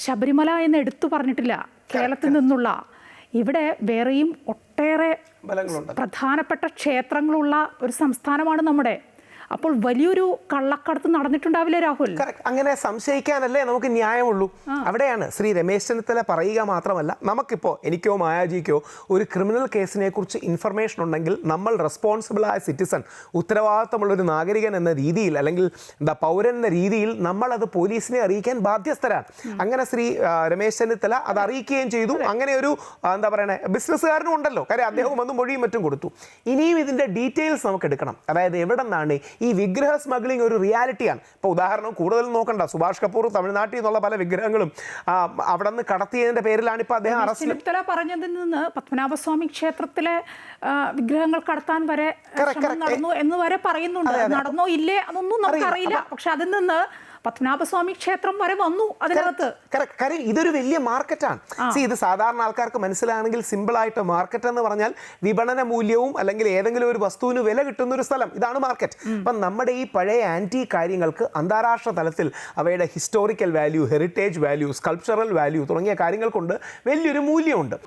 ശബരിമല എന്ന് എടുത്തു പറഞ്ഞിട്ടില്ല. കേരളത്തിൽ നിന്നുള്ള ഇവിടെ വേറെയും ഒട്ടേറെ പ്രധാനപ്പെട്ട ക്ഷേത്രങ്ങളുള്ള ഒരു സംസ്ഥാനമാണ് നമ്മുടെ. അപ്പോൾ വലിയൊരു കള്ളക്കടത്ത് നടന്നിട്ടുണ്ടാവില്ലേ രാഹുൽ? അങ്ങനെ സംശയിക്കാനല്ലേ നമുക്ക് ന്യായമുള്ളൂ. അവിടെയാണ് ശ്രീ രമേശ് ചെന്നിത്തല പറയുക മാത്രമല്ല, നമുക്കിപ്പോൾ എനിക്കോ മായാജിക്കോ ഒരു ക്രിമിനൽ കേസിനെ കുറിച്ച് ഇൻഫർമേഷൻ ഉണ്ടെങ്കിൽ നമ്മൾ റെസ്പോൺസിബിളായ സിറ്റിസൺ, ഉത്തരവാദിത്തമുള്ളൊരു നാഗരികൻ എന്ന രീതിയിൽ അല്ലെങ്കിൽ പൗരൻ എന്ന രീതിയിൽ നമ്മളത് പോലീസിനെ അറിയിക്കാൻ ബാധ്യസ്ഥരാണ്. അങ്ങനെ ശ്രീ രമേശ് ചെന്നിത്തല അത് അറിയിക്കുകയും ചെയ്തു. അങ്ങനെ ഒരു എന്താ പറയണേ ബിസിനസ്സുകാരനും ഉണ്ടല്ലോ, കാര്യം അദ്ദേഹം വന്ന് മൊഴിയും മറ്റും കൊടുത്തു. ഇനിയും ഇതിൻ്റെ ഡീറ്റെയിൽസ് നമുക്ക് എടുക്കണം. അതായത് എവിടെ നിന്നാണ് ഈ വിഗ്രഹ സ്മഗ്ലിംഗ് ഒരു റിയാലിറ്റിയാണ്. ഇപ്പോൾ ഉദാഹരണം കൂടുതൽ നോക്കണ്ട, സുഭാഷ് കപൂർ തമിഴ്നാട്ടിൽ നിന്നുള്ള പല വിഗ്രഹങ്ങളും അവിടെ നിന്ന് കടത്തിയതിന്റെ പേരിലാണ് ഇപ്പോൾ അദ്ദേഹം അറസ്റ്റ്. പറഞ്ഞതിൽ നിന്ന് പത്മനാഭസ്വാമി ക്ഷേത്രത്തിലെ വിഗ്രഹങ്ങൾ കടത്താൻ വരെ നടന്നു എന്ന് വരെ പറയുന്നുണ്ട്. നടന്നോ ഇല്ലേ അതൊന്നും നമുക്കറിയില്ല. പക്ഷെ അതിൽ നിന്ന് പത്മനാഭസ്വാമി ക്ഷേത്രം വരെ വന്നു അതിനകത്ത്. കാര്യം ഇതൊരു വലിയ മാർക്കറ്റാണ്. ഇത് സാധാരണ ആൾക്കാർക്ക് മനസ്സിലാണെങ്കിൽ സിമ്പിളായിട്ട് മാർക്കറ്റ് എന്ന് പറഞ്ഞാൽ വിപണന മൂല്യവും അല്ലെങ്കിൽ ഏതെങ്കിലും ഒരു വസ്തുവിന് വില കിട്ടുന്ന ഒരു സ്ഥലം, ഇതാണ് മാർക്കറ്റ്. അപ്പം നമ്മുടെ ഈ പഴയ ആൻറ്റി കാര്യങ്ങൾക്ക് അന്താരാഷ്ട്ര തലത്തിൽ അവയുടെ historical value, heritage value, sculptural value തുടങ്ങിയ കാര്യങ്ങൾ കൊണ്ട് വലിയൊരു മൂല്യമുണ്ട്.